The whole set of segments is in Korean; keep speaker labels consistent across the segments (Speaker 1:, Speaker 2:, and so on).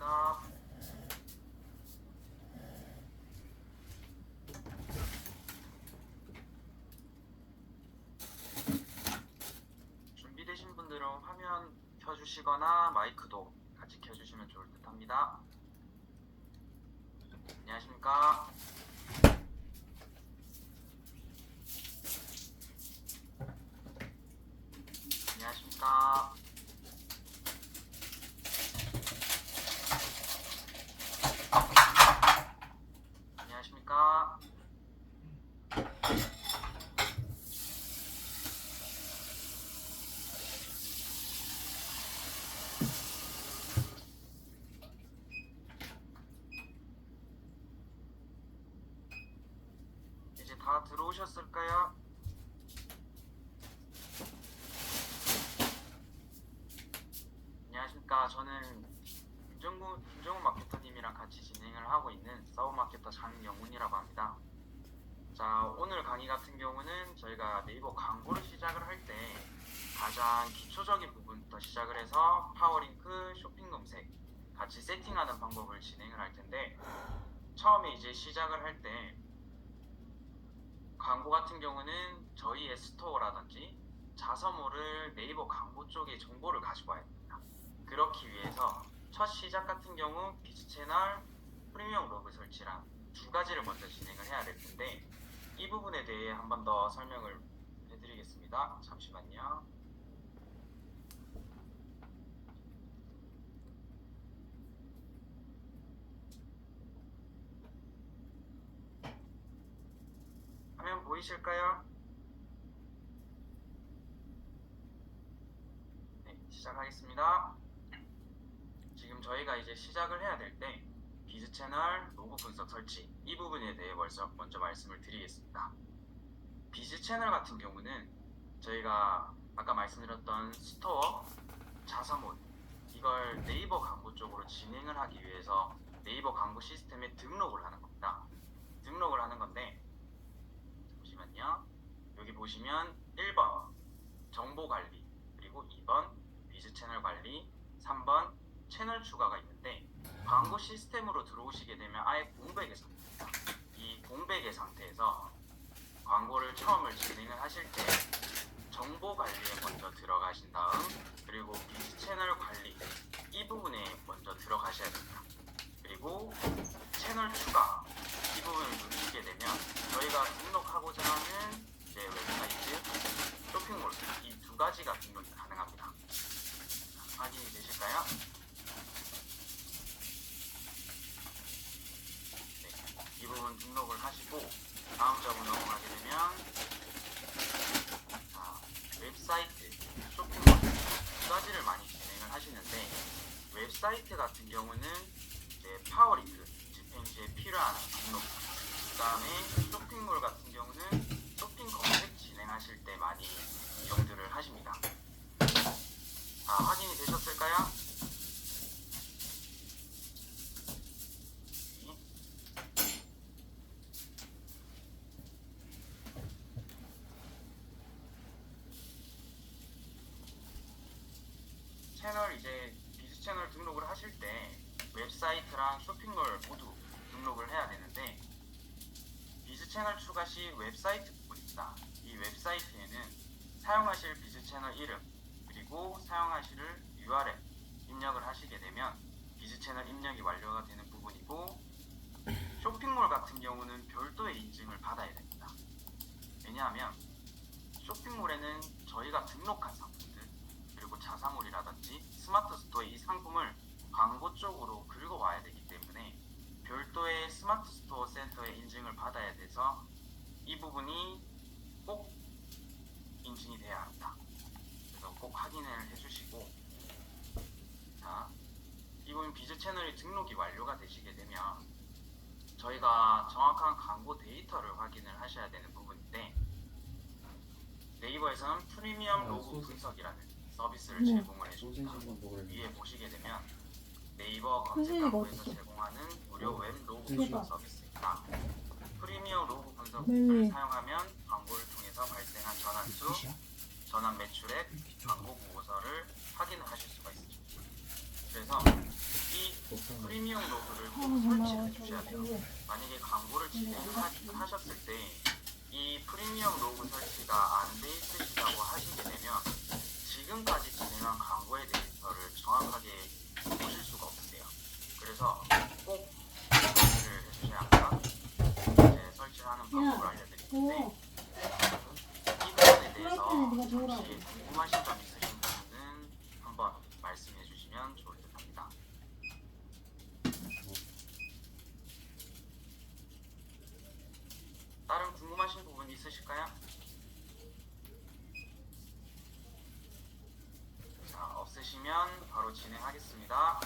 Speaker 1: 안녕하십니까? 준비되신 분들은 화면 켜주시거나 마이크도 같이 켜주시면 좋을 듯 합니다. 안녕하십니까? 안녕하십니까? 안녕하십니까? 이제 다 들어오셨을까요? 안녕하십니까? 저는 김정훈 마케터님이랑 같이 진행을 하고 있는 서브 마케터 장영훈이라고 합니다. 자, 오늘 강의 같은 경우는 저희가 네이버 광고를 시작을 할 때 가장 기초적인 부분부터 시작을 해서 파워링크, 쇼핑 검색 같이 세팅하는 방법을 진행을 할 텐데, 처음에 이제 시작을 할 때 광고 같은 경우는 저희의 스토어라든지 자서모를 네이버 광고 쪽에 정보를 가지고 와야 됩니다. 그렇기 위해서 첫 시작 같은 경우 비즈 채널, 프리미엄 로그 설치랑 두 가지를 먼저 진행을 해야 될 텐데, 이 부분에 대해 한 번 더 설명을 해드리겠습니다. 잠시만요. 화면 보이실까요? 네, 시작하겠습니다. 지금 저희가 이제 시작을 해야 될 때 비즈 채널 로고 분석 설치, 이 부분에 대해 먼저 말씀을 드리겠습니다. 비즈 채널 같은 경우는 저희가 아까 말씀드렸던 스토어, 자서몰, 이걸 네이버 광고 쪽으로 진행을 하기 위해서 네이버 광고 시스템에 등록을 하는 겁니다. 등록을 하는 건데, 잠시만요. 여기 보시면 1번 정보 관리, 그리고 2번 비즈 채널 관리, 3번 채널 추가가 있는데, 광고 시스템으로 들어오시게 되면 아예 공백의 상태입니다. 이 공백의 상태에서 광고를 처음을 진행을 하실 때 정보 관리에 먼저 들어가신 다음, 그리고 비즈 채널 관리, 이 부분에 먼저 들어가셔야 됩니다. 그리고 채널 추가, 이 부분을 누르시게 되면 저희가 등록하고자 하는 이제 웹사이트, 쇼핑몰, 이 두 가지가 등록이 가능합니다. 확인이 되실까요? 네, 이 부분 등록을 하시고 다음 점으로 넘어가게 되면 웹사이트, 쇼핑몰 두 가지를 많이 진행을 하시는데, 웹사이트 같은 경우는 이제 파워링크, 집행시에 필요한 등록, 그 다음에 쇼핑몰 같은 경우는 쇼핑 검색 진행하실 때 많이 이용들을 하십니다. 확인이 되셨을까요? 채널 이제 비즈 채널 등록을 하실 때 웹사이트랑 쇼핑몰 모두 등록을 해야 되는데, 비즈 채널 추가 시 웹사이트 부분입니다. 이 웹사이트에는 사용하실 비즈 채널 이름, 그리고 사용하실 URL 입력을 하시게 되면 비즈 채널 입력이 완료가 되는 부분이고, 쇼핑몰 같은 경우는 별도의 인증을 받아야 됩니다. 왜냐하면 쇼핑몰에는 저희가 등록한 상품들, 그리고 자사몰이라든지 스마트 스토어의 이 상품을 광고 쪽으로 긁어와야 되기 때문에 별도의 스마트 스토어 센터의 인증을 받아야 돼서 이 부분이 꼭 인증이 돼야 합니다. 그래서 꼭 확인을 해주시고, 자, 이 부분 비즈 채널이 등록이 완료가 되시게 되면 저희가 정확한 광고 데이터를 확인을 하셔야 되는 부분인데, 네이버에서는 프리미엄 로고 분석이라는 서비스를 제공을 해줍니다. 위에 보시게 되면 네이버 검색 광고에서 제공하는 무료 웹 로고 분석 서비스입니다. 프리미엄 로고 분석을 사용하면 광고를 통해서 발생한 전환수, 전환 매출액, 광고 보고서를 확인을 하실 수가 있습니다. 그래서 이 프리미엄 로그를 꼭 설치해 주셔야 돼요. 만약에 광고를 진행하셨을 때 이 프리미엄 로그 설치가 안 돼 있으시다고 하시게 되면 지금까지 진행한 광고의 데이터를 정확하게 보실 수가 없으세요. 그래서 꼭 설치를 해주셔야 합니다. 이제 설치를 하는 방법을 알려드릴 텐데 이 부분에 대해서 혹시 궁금하신 점 있으신 분은 한번 말씀해 주시면 좋을 듯 합니다. 다른 궁금하신 부분 있으실까요? 자, 없으시면 바로 진행하겠습니다.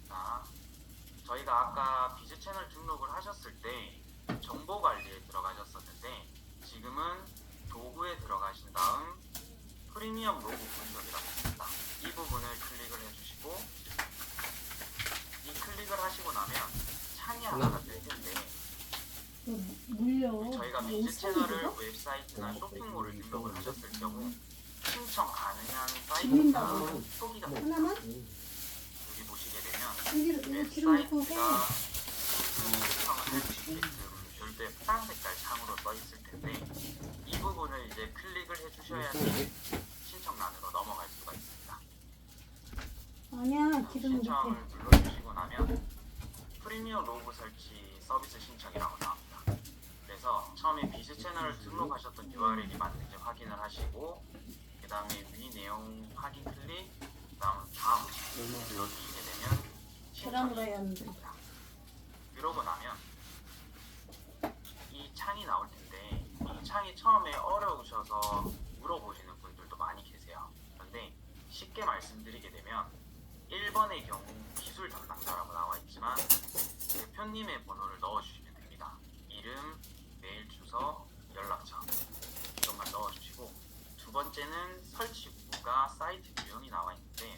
Speaker 1: 자, 저희가 아까 비즈 채널 등록을 하셨을 때 정보 관리에 들어가셨었는데 지금은 도구에 들어가신 다음 프리미엄 로고 분석이라고 있습니다. 이 부분을 클릭을 해주시고 이 클릭을 하시고 나면 창이 하나가 뜰 텐데 저희가 비즈 채널을 웹사이트나 쇼핑몰을 등록을 하셨을 경우 신청 가능한 사이트가 표기가 됩니다. 여기 보시게 되면 웹사이트가 신청을 할 수 있게끔 별도의 파란 색깔 창으로 떠 있을 텐데 이 부분을 이제 클릭을 해주셔야지 신청란으로 넘어갈 수가 있습니다.
Speaker 2: 아니야, 지금
Speaker 1: 신청을
Speaker 2: 못해.
Speaker 1: 눌러주시고 나면 프리미엄 로고 설치 서비스 신청이라고 나옵니다. 그래서 처음에 비즈 채널을 등록하셨던 URL이 맞는지 확인을 하시고 그 다음에 위 내용 확인 클릭, 그 다음 눌러주시게 되면 신청이 됩니다. 그러고 나면 이 창이 나올 텐데 이 창이 처음에 어려우셔서 물어보시는 분들도 많이 계세요. 그런데 쉽게 말씀드리게 되면 1번의 경우 기술 담당자라고 나와 있지만 대표님의 번호를 넣어주시면 됩니다. 이름, 메일 주소, 연락처 이것만 넣어주시고 두 번째는 설치 구가 사이트 유형이 나와 있는데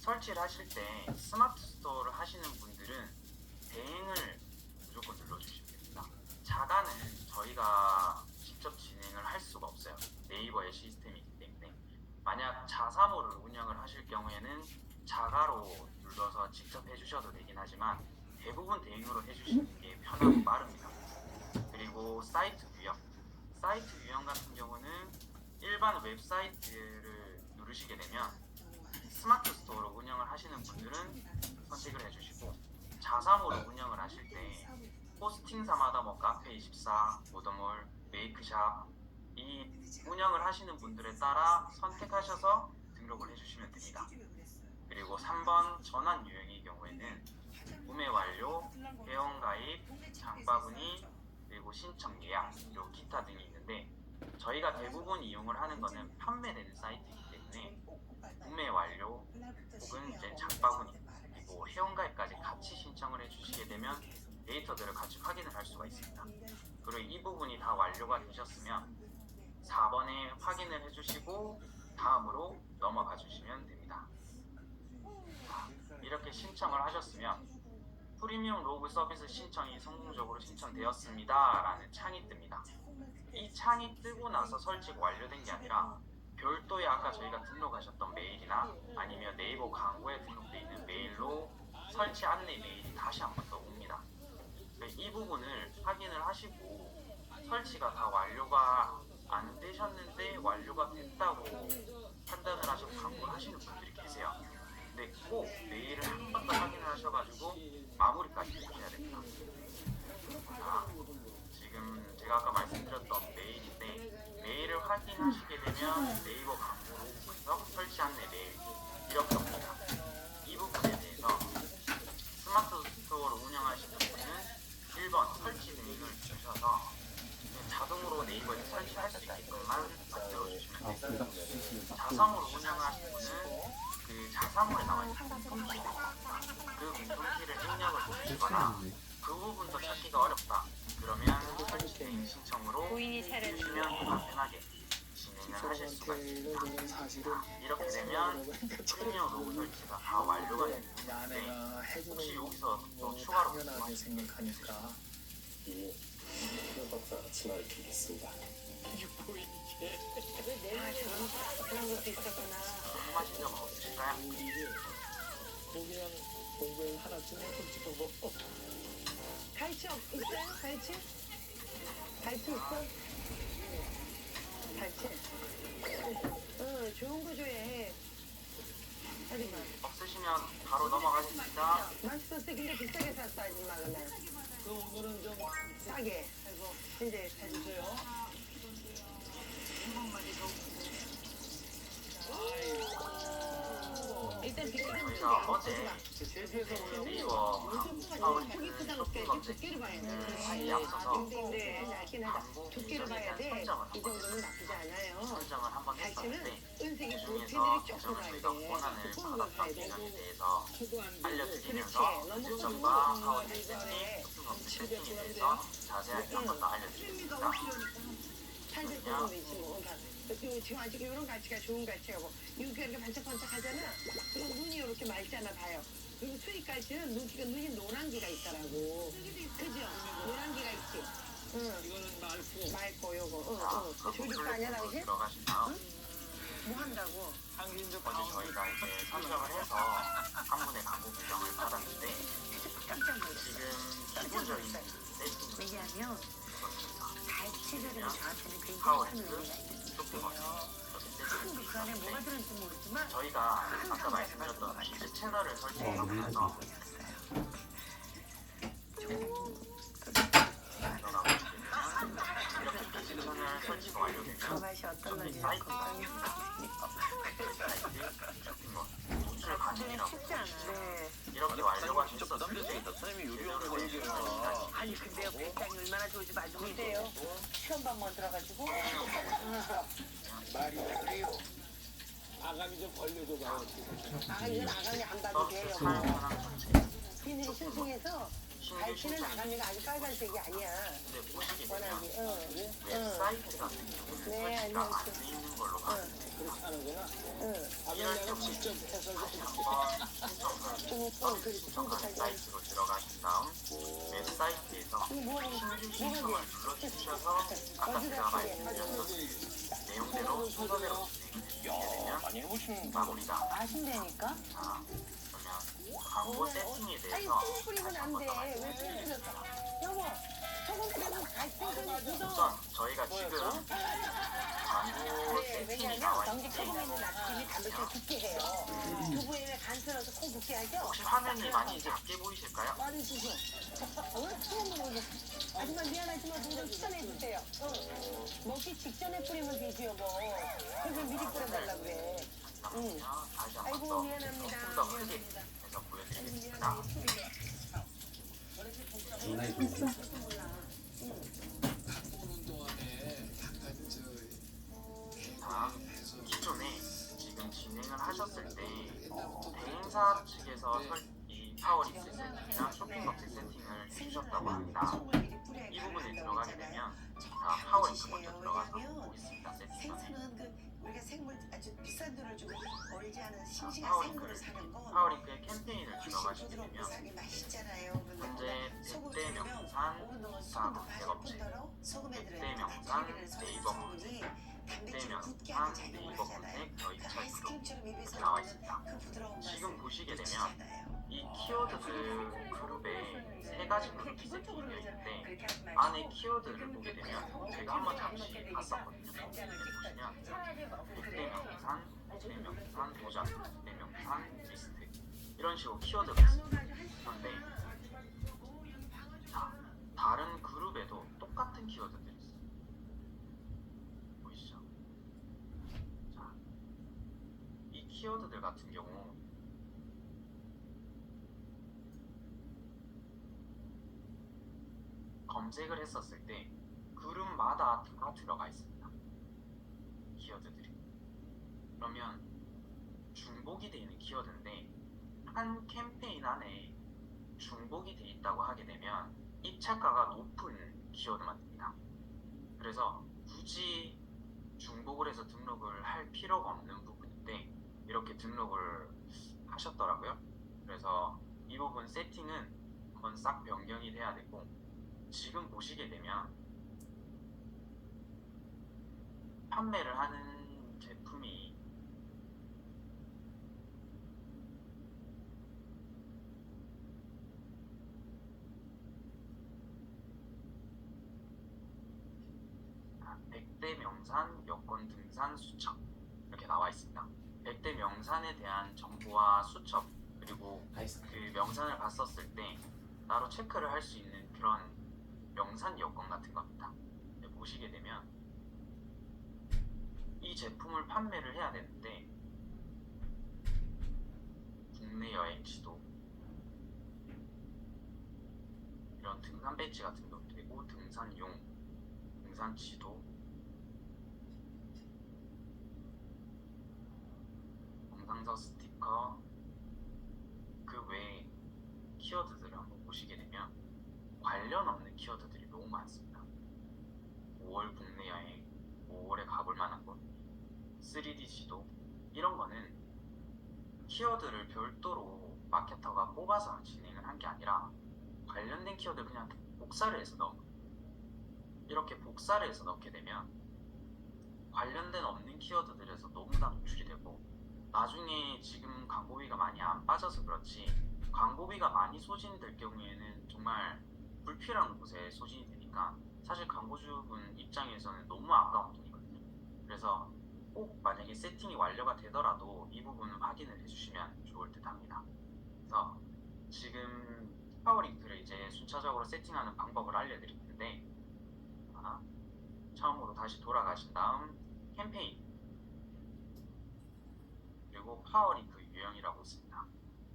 Speaker 1: 설치를 하실 때 스마트 스토어를 하시는 분들은 대행을 무조건 눌러주시면 됩니다. 자가는 저희가 직접 진행을 할 수가 없어요. 네이버의 시스템이기 때문에 만약 자사모를 운영을 하실 경우에는 자가로 눌러서 직접 해주셔도 되긴 하지만 대부분 대행으로 해주시는 게 편하고 빠릅니다. 그리고 사이트 유형 같은 경우는 일반 웹사이트를 누르시게 되면 스마트 스토어로 운영을 하시는 분들은 선택을 해주시고 자사모로 운영을 하실 때 호스팅사마다 뭐 카페24, 모더몰, 메이크샵 이 운영을 하시는 분들에 따라 선택하셔서 등록을 해주시면 됩니다. 그리고 3번 전환 유형의 경우에는 구매 완료, 회원가입, 장바구니, 그리고 신청 예약, 그리고 기타 등이 있는데 저희가 대부분 이용을 하는 거는 판매되는 사이트이기 때문에 구매 완료 혹은 이제 장바구니 그리고 회원가입까지 같이 신청을 해주시게 되면 데이터들을 같이 확인을 할 수가 있습니다. 그리고 이 부분이 다 완료가 되셨으면 4번에 확인을 해주시고 다음으로 넘어가 주시면 됩니다. 자, 이렇게 신청을 하셨으면 프리미엄 로그 서비스 신청이 성공적으로 신청되었습니다 라는 창이 뜹니다. 이 창이 뜨고 나서 설치가 완료된 게 아니라 별도의 아까 저희가 등록하셨던 메일이나 아니면 네이버 광고에 등록되어 있는 메일로 설치 안내 메일이 다시 한 번 더 옵니다. 이 부분을 확인을 하시고 설치가 다 완료가 안 되셨는데 완료가 됐다고 판단을 하셔서 광고를 하시는 분들이 계세요. 근데 꼭 메일을 한 번 더 확인을 하셔가지고 마무리까지 해주셔야 됩니다. 자, 지금 제가 아까 말씀드렸던 메일인데 메일을 확인하시게 되면 네이버 광고 로고 분석 설치 안내 메일 이렇게 옵니다. 이 부분에 대해서 스마트 스토어를 운영하시는 분은 1번 설치 대행을 주셔서 자동으로 네이버에 설치할 수 있게끔만 만들어주시면 됩니다. 자사모로 운영하시는 분은 그 자사모에 나와 있는 문통키가 있습니다. 그 문통키를 입력을 못하시거나 그 부분도 찾기가 어렵다. 그러면 설치 대행 신청으로 해주시면 간편하게 진행을 하실 수가 있습니다. 이렇게 되면 프리미엄 로고 설치가 다 완료가 됐는데 혹시 여기서 또 추가로 궁금하신 게 있으실까요?
Speaker 3: 이 협박사 치마를 드리겠습니다.
Speaker 4: 이게 보이게
Speaker 3: 그런 것도 있었구나.
Speaker 1: 궁금하신 점은 없으실까요?
Speaker 4: 이게 그냥 공부에 하나쯤은 솔직하고
Speaker 3: 갈치 있어요? 갈치? 갈치 있어? 갈치? 응, 좋은 거 줘야 하지만
Speaker 1: 없으시면 바로 넘어가겠습니다.
Speaker 3: 맛있었어. 근데 비싸게 샀어 아줌마가 나.
Speaker 4: 그 오늘은 좀
Speaker 3: 싸게. 아이고 이제 사주세요. 일단 비싸게
Speaker 1: 저희가 어제
Speaker 4: 제주에서
Speaker 1: 네이버 파워리스 쇼핑 검색
Speaker 3: 두께를 봐야 돼.
Speaker 1: 시기에 앞서서
Speaker 3: 네, 얇긴 하다.
Speaker 1: 광고
Speaker 3: 두께를 봐야 돼.
Speaker 1: 선정을
Speaker 3: 이
Speaker 1: 한번
Speaker 3: 정도면 나쁘지 않아요.
Speaker 1: 선정을 한번
Speaker 3: 갈치는
Speaker 1: 했었는데
Speaker 3: 은색이
Speaker 1: 그
Speaker 3: 도피들이
Speaker 1: 중에서
Speaker 3: 조금
Speaker 1: 개정을
Speaker 3: 가야
Speaker 1: 저희가
Speaker 3: 돼.
Speaker 1: 권한을
Speaker 3: 두꺼운 걸
Speaker 1: 받았던
Speaker 3: 사야
Speaker 1: 개념에
Speaker 3: 되고.
Speaker 1: 대해서
Speaker 3: 그렇지.
Speaker 1: 알려드리면서
Speaker 3: 너무
Speaker 1: 득점과
Speaker 3: 커서
Speaker 1: 파워리스
Speaker 3: 이거래.
Speaker 1: 쇼핑 검색 세팅에 대해서 자세하게 한 번 더 알려드리겠습니다.
Speaker 3: 살살 구우면 되지 뭐. 지금 아직 이런 가치가 좋은 가치하고 이렇게 이렇게 반짝반짝하잖아. 그리고 눈이 이렇게 맑잖아 봐요. 그리고 수입 가치는 눈이 노란기가 있더라고. 그죠? 노란기가 있지. 응.
Speaker 4: 이거는 말고
Speaker 3: 맑고 요거.
Speaker 1: 자,
Speaker 3: 응. 조립도 아니야 당신?
Speaker 1: 들어가신 다음
Speaker 3: 뭐 한다고?
Speaker 4: 상신적
Speaker 1: 어제 저희가 이제 선정을 해서 한 분의 광고 규정을 받았는데
Speaker 3: 깜짝 놀랐어.
Speaker 1: 지금 기본적인 세팅은
Speaker 3: 왜냐하면
Speaker 1: 그렇습니다.
Speaker 3: 갈치들은 저한테는 굉장히
Speaker 1: 파워리스
Speaker 3: 큰 의미가 있는
Speaker 1: 쇼핑 검색
Speaker 3: 큰 그 안에 뭐가 들어있는지 모르지만
Speaker 1: 저희가 아까 말씀드렸던 비즈 채널을 설정하고 나서 이렇게 비즈 채널 설치가 완료되면
Speaker 3: 맛이 어떤 건지
Speaker 1: 사이트
Speaker 3: 걱정이
Speaker 1: 노출 가능이라고
Speaker 3: 쉽지 않아. 네.
Speaker 1: 이렇게 완료가
Speaker 5: 진짜
Speaker 1: 됐었을 때
Speaker 5: 부담되겠다. 선생님이 요리하는
Speaker 1: 제대로
Speaker 5: 거
Speaker 1: 된
Speaker 5: 얘기해요.
Speaker 1: 시간이
Speaker 3: 아니 근데요 배짱이 얼마나 좋은지 말도 못해요. 시험방만 들어가지고
Speaker 4: 말이 그래요. 아가미 좀 벌려줘 봐요.
Speaker 3: 아 이건 아가미 안 봐도
Speaker 1: 서비스
Speaker 3: 돼요.
Speaker 1: 사용 현황 전체
Speaker 3: 비닐이 신청해서
Speaker 1: 신규
Speaker 3: 갈치는
Speaker 1: 신청
Speaker 3: 아가미가 아주 빨간색이 아니야.
Speaker 1: 근데 보시게
Speaker 3: 원하기.
Speaker 1: 되면 웹사이트 같은 경우는
Speaker 3: 네,
Speaker 1: 설치가
Speaker 3: 알고
Speaker 1: 안 돼 있는 걸로 봤습니다.
Speaker 4: 그렇게 하는구나.
Speaker 3: 응.
Speaker 4: 아가미 내가 직접 해서
Speaker 1: 다시 한번 신청을 서비스 신청하는 사이트로 들어가신 다음 웹사이트에서
Speaker 3: 이거 뭐하는
Speaker 1: 신규 신청을 눌러주셔서 아까 제가 말씀드렸던 내용대로 순서대로 진행을 해주시게
Speaker 5: 많이 해보시는
Speaker 1: 되면 마무리가
Speaker 3: 아신다니까?
Speaker 1: 자, 그러면 광고 세팅에
Speaker 3: 아니
Speaker 1: 대해서
Speaker 3: 소금 뿌리면 안 돼. 왜 소금 뿌렸어? 여보 소금 뿌리면 갈색은 묻어.
Speaker 1: 우선 저희가 지금 광고
Speaker 3: 네,
Speaker 1: 세팅이
Speaker 3: 왜냐면
Speaker 1: 나와
Speaker 3: 정직
Speaker 1: 있는데
Speaker 3: 소금에는 나트륨이 담배를 굳게 해요. 두부에 간 틀어서 콩 굳게 하죠?
Speaker 1: 혹시 화면이 많이 작게 보이실까요?
Speaker 3: 많이 주죠. 왜 처음 먹어? 하지만 미안하지만 좀 추천해 주세요. 먹기 직전에 뿌리면 되지 여보. 그래서 미리 뿌려달라 그래.
Speaker 1: 그러면 다시 한 번
Speaker 3: 아이고
Speaker 1: 더
Speaker 3: 미안합니다.
Speaker 1: 조금 더 크게 해서 보여드리겠습니다.
Speaker 4: 보는 동안에 약간
Speaker 1: 자, 기존에 지금 진행을 하셨을 때 대행사 측에서 이 파워리스 세팅이나 쇼핑 검색 세팅을 해주셨다고 합니다. 이 부분에 들어가게 되면 파워리스 먼저 들어가서 보겠습니다. 세팅을
Speaker 6: 생선은 우리가 생물 아주 비싼 돈을 주고 얼지 않은 싱싱한
Speaker 1: 파워링크를
Speaker 6: 생물을 사는 건
Speaker 1: 파워링크의 캠페인을
Speaker 6: 훨씬
Speaker 1: 들어가시게
Speaker 6: 부드럽고
Speaker 1: 되면
Speaker 6: 살이 맛있잖아요.
Speaker 1: 현재
Speaker 6: 소금
Speaker 1: 백대
Speaker 6: 뿌리면
Speaker 1: 명산
Speaker 6: 5분 동안
Speaker 1: 자,
Speaker 6: 소금도 빠질
Speaker 1: 대업체,
Speaker 6: 뿐더러 소금에
Speaker 1: 백대
Speaker 6: 들어있는
Speaker 1: 명산,
Speaker 6: 나트륨이라는
Speaker 1: 네이버
Speaker 6: 성분이 단백질을
Speaker 1: 백대
Speaker 6: 굳게
Speaker 1: 명산,
Speaker 6: 하는 작용을
Speaker 1: 네이버
Speaker 6: 하잖아요.
Speaker 1: 검색 저희
Speaker 6: 그
Speaker 1: 책으로
Speaker 6: 아이스크림처럼 입에서
Speaker 1: 나와
Speaker 6: 나오는
Speaker 1: 있습니다.
Speaker 6: 그 부드러운 맛을
Speaker 1: 지금 보시게 되면
Speaker 6: 놓치잖아요.
Speaker 1: 이 키워드들 그룹에 세 가지 그룹이 세팅되어 있는데 안에 키워드를 보게 되면 제가 한번 잠시 봤었거든요. 보시면 백대명산, 대명산, 도장, 대명산, 리스트 이런 식으로 키워드가 있습니다. 그런데 자, 다른 그룹에도 똑같은 키워드들이 있어요. 보이시죠? 자, 이 키워드들 같은 경우 검색을 했었을 때 그룹마다 다 들어가 있습니다. 키워드들이. 그러면 중복이 되어 있는 키워드인데 한 캠페인 안에 중복이 되어 있다고 하게 되면 입찰가가 높은 키워드만 됩니다. 그래서 굳이 중복을 해서 등록을 할 필요가 없는 부분인데 이렇게 등록을 하셨더라고요. 그래서 이 부분 세팅은 한번 싹 변경이 돼야 되고 지금 보시게 되면 판매를 하는 제품이 명산 여권 등산 수첩 이렇게 나와 있습니다. 100대 명산에 대한 정보와 수첩 그리고 그 명산을 봤었을 때 따로 체크를 할 수 있는 그런 명산 여권 같은 겁니다. 보시게 되면 이 제품을 판매를 해야 되는데 국내 여행 지도 이런 등산 배지 같은 것도 되고 등산용 등산 지도 영상서 스티커 그 외에 키워드들을 한번 보시게 되면 관련 없는 키워드들이 너무 많습니다. 5월 국내 여행, 5월에 가볼 만한 곳, 3D 지도 이런 거는 키워드를 별도로 마케터가 뽑아서 진행을 한 게 아니라 관련된 키워드 그냥 복사를 해서 넣은 거예요. 이렇게 복사를 해서 넣게 되면 관련된 없는 키워드들에서 너무나 노출이 되고 나중에 지금 광고비가 많이 안 빠져서 그렇지 광고비가 많이 소진될 경우에는 정말 불필요한 곳에 소진이 되니까 사실 광고주분 입장에서는 너무 아까운 돈이거든요. 그래서 꼭 만약에 세팅이 완료가 되더라도 이 부분은 확인을 해주시면 좋을 듯 합니다. 그래서 지금 파워링크를 이제 순차적으로 세팅하는 방법을 알려드릴 텐데 처음으로 다시 돌아가신 다음 캠페인 그리고 파워링크 유형이라고 있습니다.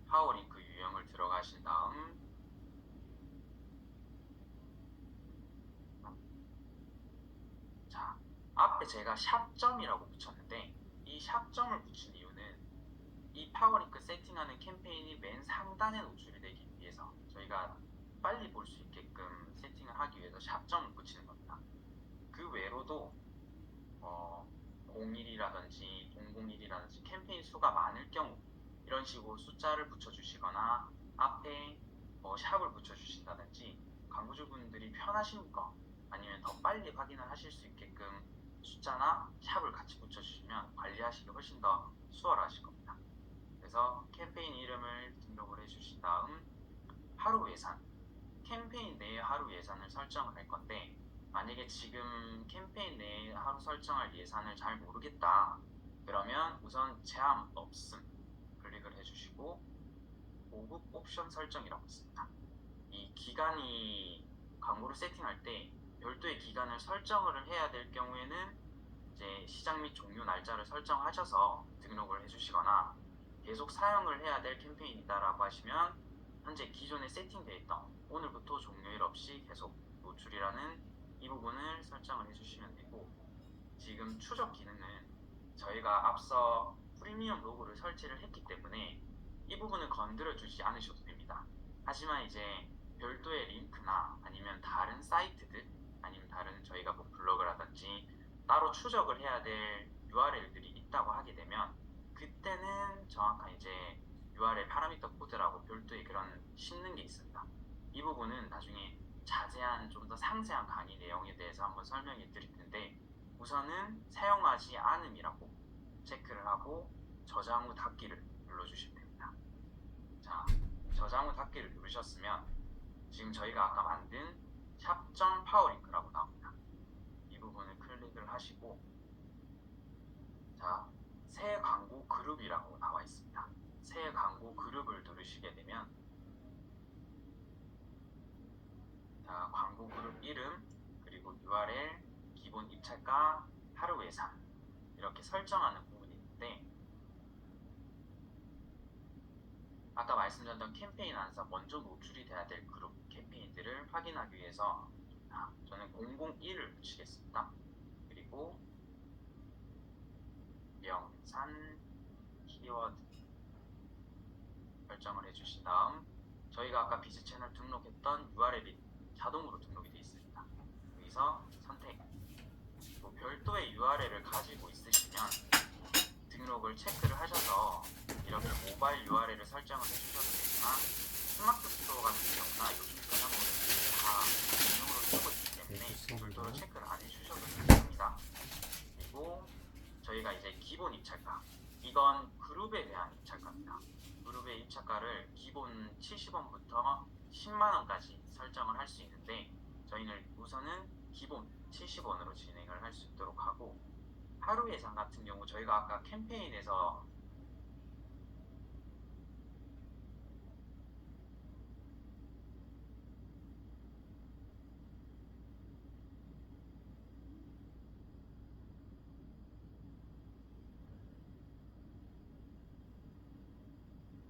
Speaker 1: 파워링크 유형을 들어가신 다음 자 앞에 제가 샵점이라고 붙였는데 이 샵점을 붙인 이유는 이 파워링크 세팅하는 캠페인이 맨 상단에 노출이 되기 위해서 저희가 빨리 볼 수 있게끔 세팅을 하기 위해서 샵점을 붙이는 겁니다. 그 외로도 01이라든지 001이라든지 캠페인 수가 많을 경우 이런 식으로 숫자를 붙여주시거나 앞에 샵을 붙여주신다든지 광고주분들이 편하신 거 아니면 더 빨리 확인을 하실 수 있게끔 숫자나 샵을 같이 붙여주시면 관리하시기 훨씬 더 수월하실 겁니다. 그래서 캠페인 이름을 등록을 해주신 다음 하루 예산 캠페인 내에 하루 예산을 설정을 할 건데 만약에 지금 캠페인 내에 하루 설정할 예산을 잘 모르겠다 그러면 우선 제한 없음 클릭을 해주시고 고급 옵션 설정이라고 있습니다. 이 기간이 광고를 세팅할 때 별도의 기간을 설정을 해야 될 경우에는 이제 시작 및 종료 날짜를 설정하셔서 등록을 해주시거나 계속 사용을 해야 될 캠페인이다라고 하시면 현재 기존에 세팅되어 있던 오늘부터 종료일 없이 계속 노출이라는 이 부분을 설정을 해주시면 되고 지금 추적 기능은 저희가 앞서 프리미엄 로고를 설치를 했기 때문에 이 부분은 건드려 주지 않으셔도 됩니다. 하지만 이제 별도의 링크나 아니면 다른 사이트들 아니면 다른 저희가 뭐 블로그라든지 따로 추적을 해야 될 URL들이 있다고 하게 되면 그때는 정확한 이제 URL 파라미터 코드라고 별도의 그런 씹는 게 있습니다. 이 부분은 나중에 자세한 좀 더 상세한 강의 내용에 대해서 한번 설명해 드릴 텐데 우선은 사용하지 않음이라고 체크를 하고 저장 후 닫기를 눌러주시면 됩니다. 자, 저장 후 닫기를 누르셨으면 지금 저희가 아까 만든 샵점 파워링크라고 나옵니다. 이 부분을 클릭을 하시고 자, 새 광고 그룹이라고 나와 있습니다. 새 광고 그룹을 누르시게 되면 자, 광고 그룹 이름 그리고 URL, 기본 입찰가, 하루 예산 이렇게 설정하는 부분이 있는데 아까 말씀드렸던 캠페인 안에서 먼저 노출이 돼야 될 그룹 캠페인들을 확인하기 위해서 저는 001을 붙이겠습니다. 그리고 명산 키워드 설정을 해주신 다음 저희가 아까 비즈 채널 등록했던 URL이 자동으로 등록이 되어 있습니다. 여기서 선택 또 별도의 URL을 가지고 있으시면 등록을 체크를 하셔서 이렇게 모바일 URL을 설정을 해주셔도 되지만 스마트 스토어 같은 경우나 요즘 가상모델들이 다 등록으로 쓰고 있기 때문에 별도로 체크를 안 해주셔도 됩니다. 그리고 저희가 이제 기본 입찰가 이건 그룹에 대한 입찰가입니다. 그룹의 입찰가를 기본 70원부터 10만원까지 설정을 할 수 있는데 저희는 우선은 기본 70원으로 진행을 할 수 있도록 하고 하루 예산 같은 경우 저희가 아까 캠페인에서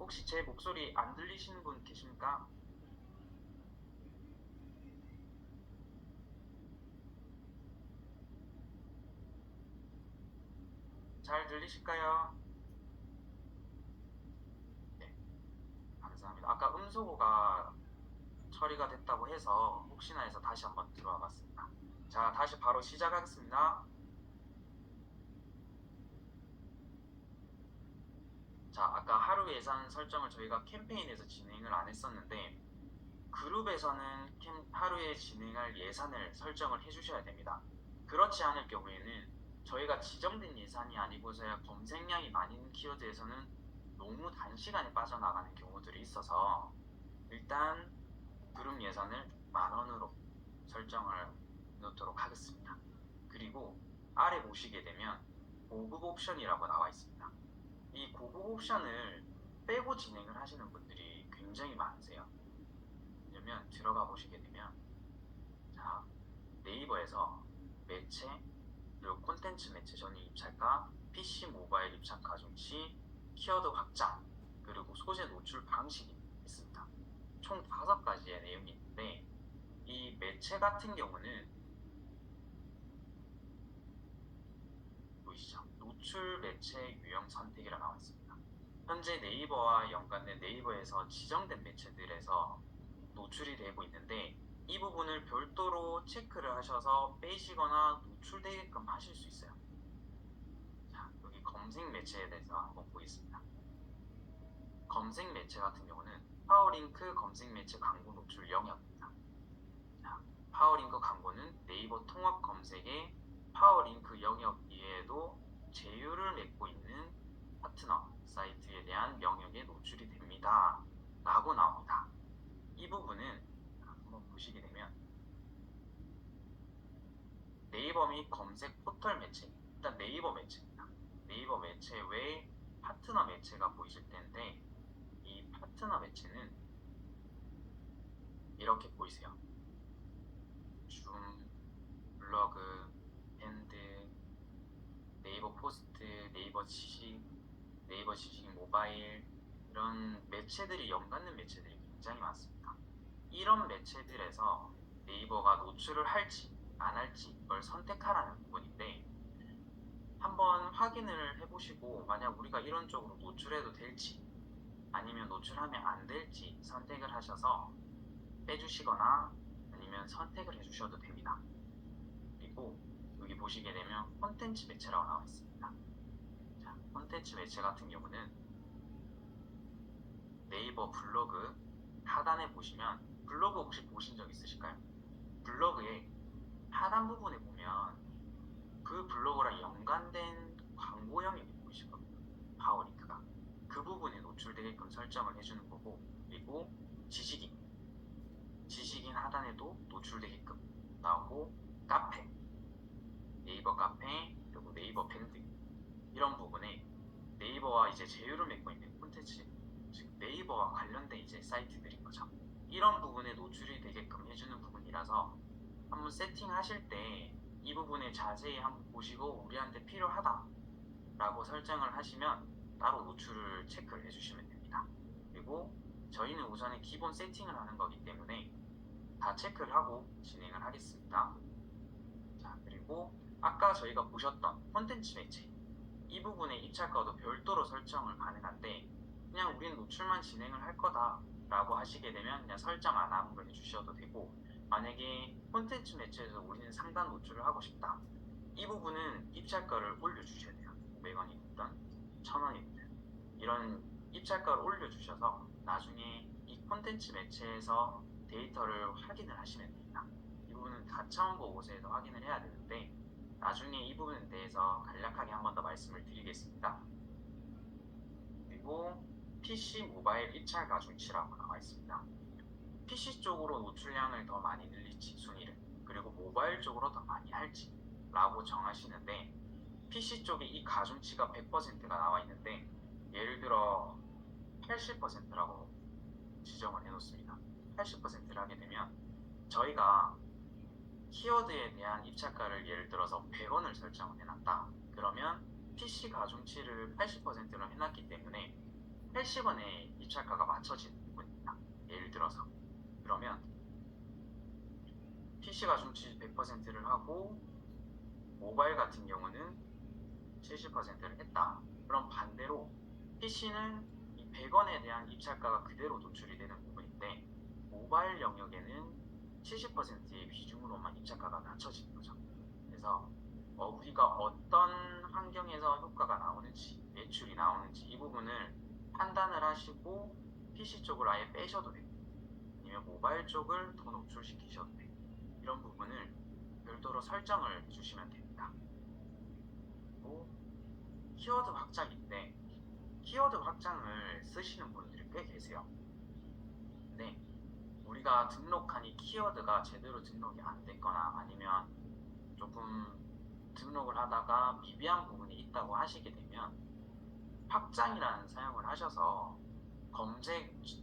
Speaker 1: 혹시 제 목소리 안 들리시는 분 계십니까? 잘 들리실까요? 네, 감사합니다. 아까 음소거가 처리가 됐다고 해서 혹시나 해서 다시 한번 들어와 봤습니다. 자, 다시 바로 시작하겠습니다. 자, 아까 하루 예산 설정을 저희가 캠페인에서 진행을 안 했었는데 그룹에서는 하루에 진행할 예산을 설정을 해주셔야 됩니다. 그렇지 않을 경우에는 저희가 지정된 예산이 아니고서야 검색량이 많이 있는 키워드에서는 너무 단시간에 빠져나가는 경우들이 있어서 일단 그룹 예산을 10,000원으로 설정을 놓도록 하겠습니다. 그리고 아래 보시게 되면 고급 옵션이라고 나와 있습니다. 이 고급 옵션을 빼고 진행을 하시는 분들이 굉장히 많으세요. 왜냐면 들어가 보시게 되면 자, 네이버에서 매체 그리고 콘텐츠 매체 전위 입찰가, PC 모바일 입찰 가중치, 키워드 확장, 그리고 소재 노출 방식이 있습니다. 총 5가지의 내용이 있는데 이 매체 같은 경우는 보이시죠? 노출 매체 유형 선택이라 나와 있습니다. 현재 네이버와 연관된 네이버에서 지정된 매체들에서 노출이 되고 있는데 이 부분을 별도로 체크를 하셔서 빼시거나 노출되게끔 하실 수 있어요. 자, 여기 검색 매체에 대해서 한번 보겠습니다. 검색 매체 같은 경우는 파워링크 검색 매체 광고 노출 영역입니다. 자, 파워링크 광고는 네이버 통합 검색의 파워링크 영역 이외에도 제휴를 맺고 있는 파트너 사이트에 대한 영역에 노출이 됩니다. 라고 나옵니다. 이 부분은 한번 보시게 되면 네이버 및 검색 포털 매체, 일단 네이버 매체입니다. 네이버 매체 외에 파트너 매체가 보이실 텐데 이 파트너 매체는 이렇게 보이세요. 줌, 블로그, 밴드, 네이버 포스트, 네이버 지식, 네이버 지식 모바일 이런 매체들이 연관된 매체들이 굉장히 많습니다. 이런 매체들에서 네이버가 노출을 할지 안 할지 이걸 선택하라는 부분인데 한번 확인을 해보시고 만약 우리가 이런 쪽으로 노출해도 될지 아니면 노출하면 안 될지 선택을 하셔서 빼주시거나 아니면 선택을 해주셔도 됩니다. 그리고 여기 보시게 되면 콘텐츠 매체라고 나와 있습니다. 자, 콘텐츠 매체 같은 경우는 네이버 블로그 하단에 보시면 블로그 혹시 보신 적 있으실까요? 블로그에 하단 부분에 보면 그 블로그랑 연관된 광고 영역이 보이시거든요. 파워링크가 그 부분에 노출되게끔 설정을 해주는 거고 그리고 지식인 하단에도 노출되게끔 나오고 카페, 네이버 카페 그리고 네이버 밴드 이런 부분에 네이버와 이제 제휴를 맺고 있는 콘텐츠 즉 네이버와 관련된 이제 사이트들인 거죠. 이런 부분에 노출이 되게끔 해주는 부분이라서 한번 세팅하실 때 이 부분에 자세히 한번 보시고 우리한테 필요하다 라고 설정을 하시면 따로 노출을 체크를 해주시면 됩니다. 그리고 저희는 우선에 기본 세팅을 하는 거기 때문에 다 체크를 하고 진행을 하겠습니다. 자, 그리고 아까 저희가 보셨던 콘텐츠 매체 이 부분의 입찰가도 별도로 설정을 가능한데 그냥 우리는 노출만 진행을 할 거다 라고 하시게 되면 그냥 설정 안 함으로 해주셔도 되고 만약에 콘텐츠 매체에서 우리는 상단 노출을 하고 싶다 이 부분은 입찰가를 올려주셔야 돼요. 500원이든 1,000원이든 이런 입찰가를 올려주셔서 나중에 이 콘텐츠 매체에서 데이터를 확인을 하시면 됩니다. 이 부분은 가차원 보고서에서 확인을 해야 되는데 나중에 이 부분에 대해서 간략하게 한 번 더 말씀을 드리겠습니다. 그리고 PC 모바일 입찰 가중치라고 나와 있습니다. PC 쪽으로 노출량을 더 많이 늘릴지 순위를 그리고 모바일 쪽으로 더 많이 할지 라고 정하시는데 PC 쪽에 이 가중치가 100%가 나와 있는데 예를 들어 80%라고 지정을 해놓습니다. 80%를 하게 되면 저희가 키워드에 대한 입찰가를 예를 들어서 100원을 설정을 해놨다. 그러면 PC 가중치를 80%로 해놨기 때문에 80원의 입찰가가 맞춰지는 부분입니다. 예를 들어서 그러면 PC 가중치 100%를 하고 모바일 같은 경우는 70%를 했다. 그럼 반대로 PC는 이 100원에 대한 입찰가가 그대로 노출이 되는 부분인데 모바일 영역에는 70%의 비중으로만 입찰가가 낮춰지는 거죠. 그래서 우리가 어떤 환경에서 효과가 나오는지, 매출이 나오는지 이 부분을 판단을 하시고 PC 쪽을 아예 빼셔도 되고 아니면 모바일 쪽을 더 노출시키셔도 되고 이런 부분을 별도로 설정을 해주시면 됩니다. 그리고 키워드 확장인데 키워드 확장을 쓰시는 분들이 꽤 계세요. 근데 우리가 등록한 이 키워드가 제대로 등록이 안 됐거나 아니면 조금 등록을 하다가 미비한 부분이 있다고 하시게 되면 확장이라는 사용을 하셔서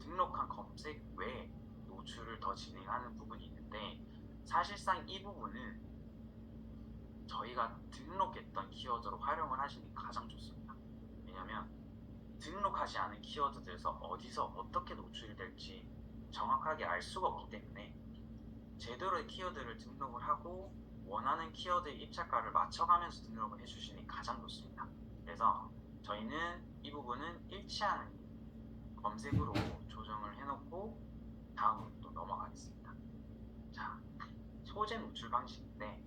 Speaker 1: 등록한 검색 외에 노출을 더 진행하는 부분이 있는데 사실상 이 부분은 저희가 등록했던 키워드로 활용을 하시는 게 가장 좋습니다. 왜냐면 등록하지 않은 키워드들에서 어디서 어떻게 노출이 될지 정확하게 알 수가 없기 때문에 제대로의 키워드를 등록을 하고 원하는 키워드의 입찰가를 맞춰가면서 등록을 해주시는 게 가장 좋습니다. 그래서 저희는 이 부분은 일치하는 검색으로 조정을 해놓고 다음으로 또 넘어가겠습니다. 자, 소재 노출 방식인데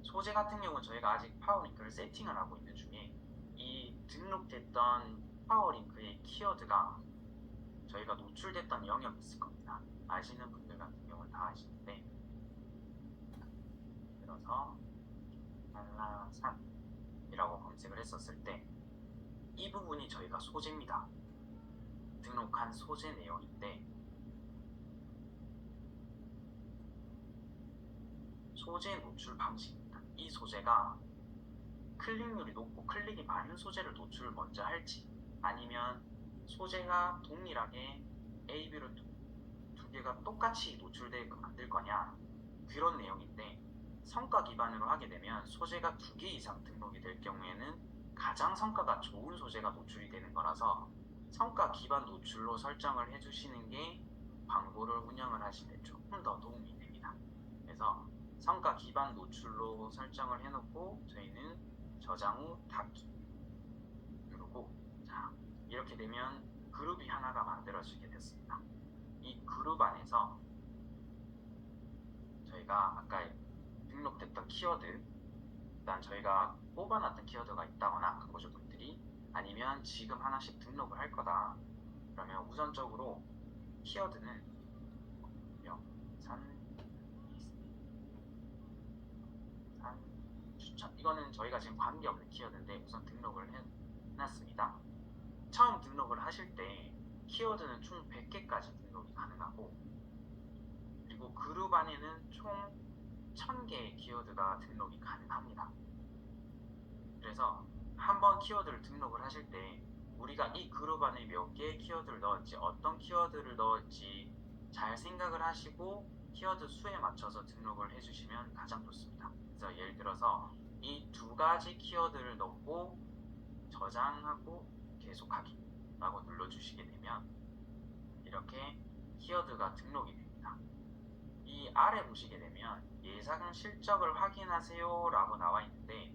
Speaker 1: 소재 같은 경우는 저희가 아직 파워링크를 세팅을 하고 있는 중에 이 등록됐던 파워링크의 키워드가 저희가 노출됐던 영역이 있을 겁니다. 아시는 분들 같은 경우는 다 아시는데 들어서 한라산이라고 검색을 했었을 때 이 부분이 저희가 소재입니다. 등록한 소재 내용인데 소재 노출 방식입니다. 이 소재가 클릭률이 높고 클릭이 많은 소재를 노출을 먼저 할지 아니면 소재가 동일하게 A, B를 두 개가 똑같이 노출되게끔 만들 거냐 그런 내용인데 성과 기반으로 하게 되면 소재가 2개 이상 등록이 될 경우에는 가장 성과가 좋은 소재가 노출이 되는 거라서 성과 기반 노출로 설정을 해주시는 게 광고를 운영을 하실 때 조금 더 도움이 됩니다. 그래서 성과 기반 노출로 설정을 해놓고 저희는 저장 후 닫기 누르고 자 이렇게 되면 그룹이 하나가 만들어지게 됐습니다. 이 그룹 안에서 저희가 아까 등록됐던 키워드 일단 저희가 뽑아놨던 키워드가 있다거나 광고주분들이 아니면 지금 하나씩 등록을 할 거다 그러면 우선적으로 키워드는 명산 추천 이거는 저희가 지금 관계없는 키워드인데 우선 등록을 해놨습니다. 처음 등록을 하실 때 키워드는 총 100개까지 등록이 가능하고 그리고 그룹 안에는 총 1000개의 키워드가 등록이 가능합니다. 그래서 한번 키워드를 등록을 하실 때 우리가 이 그룹 안에 몇 개의 키워드를 넣을지 어떤 키워드를 넣을지 잘 생각을 하시고 키워드 수에 맞춰서 등록을 해주시면 가장 좋습니다. 그래서 예를 들어서 이 2가지 키워드를 넣고 저장하고 계속하기 라고 눌러주시게 되면 이렇게 키워드가 등록이 됩니다. 이 아래 보시게 되면 예상 실적을 확인하세요 라고 나와 있는데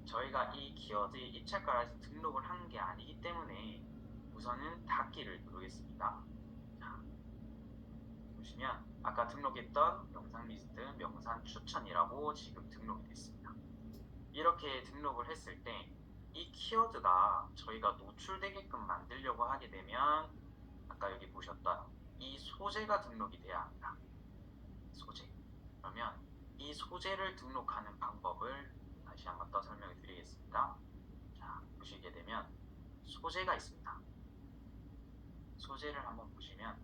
Speaker 1: 저희가 이 키워드의 입찰가를 아직 등록을 한 게 아니기 때문에 우선은 닫기를 누르겠습니다. 자, 보시면 아까 등록했던 영상 리스트 명산 추천이라고 지금 등록이 됐습니다. 이렇게 등록을 했을 때 이 키워드가 저희가 노출되게끔 만들려고 하게 되면 아까 여기 보셨던 이 소재가 등록이 돼야 합니다. 소재. 그러면 이 소재를 등록하는 방법을 다시 한번 더 설명해 드리겠습니다. 자, 보시게 되면 소재가 있습니다. 소재를 한번 보시면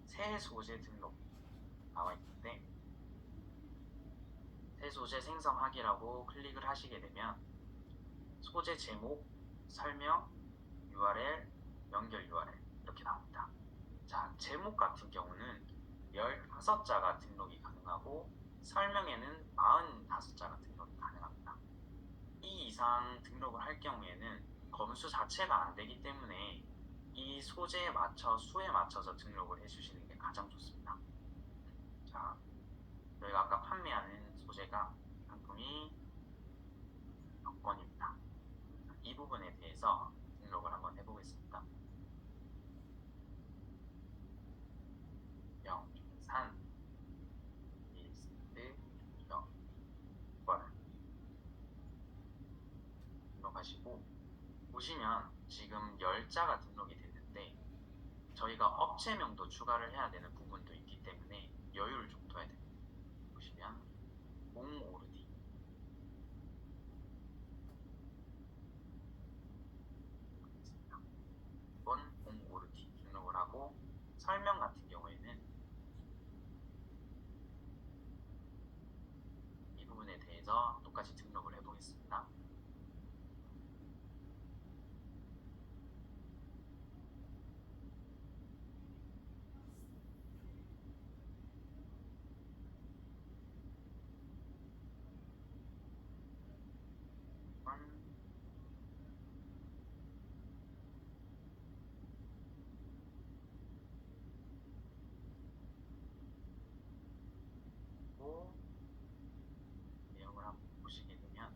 Speaker 1: 새 소재 등록 나와 있는데 새 소재 생성하기라고 클릭을 하시게 되면 소재 제목, 설명, URL, 연결 URL 이렇게 나옵니다. 자, 제목 같은 경우는 15자가 등록이 가능하고 설명에는 45자가 등록이 가능합니다. 이 이상 등록을 할 경우에는 검수 자체가 안 되기 때문에 이 소재에 맞춰 수에 맞춰서 등록을 해주시는 게 가장 좋습니다. 자, 저희가 아까 판매하는 소재가 상품이 여권입니다. 이 부분에 대해서 등록을 한번 해보겠습니다. 명산 리스트 여권 등록하시고 보시면 지금 10자가 등록이 됐는데 저희가 업체명도 추가를 해야 되는 부분도 있기 때문에 여유를 좀 둬야 됩니다. 보시면 몽오르디 이번 몽오르디 등록을 하고 설명 같은 경우에는 이 부분에 대해서 똑같이 등록을 해보겠습니다. 그리고 내용을 한번 보시게 되면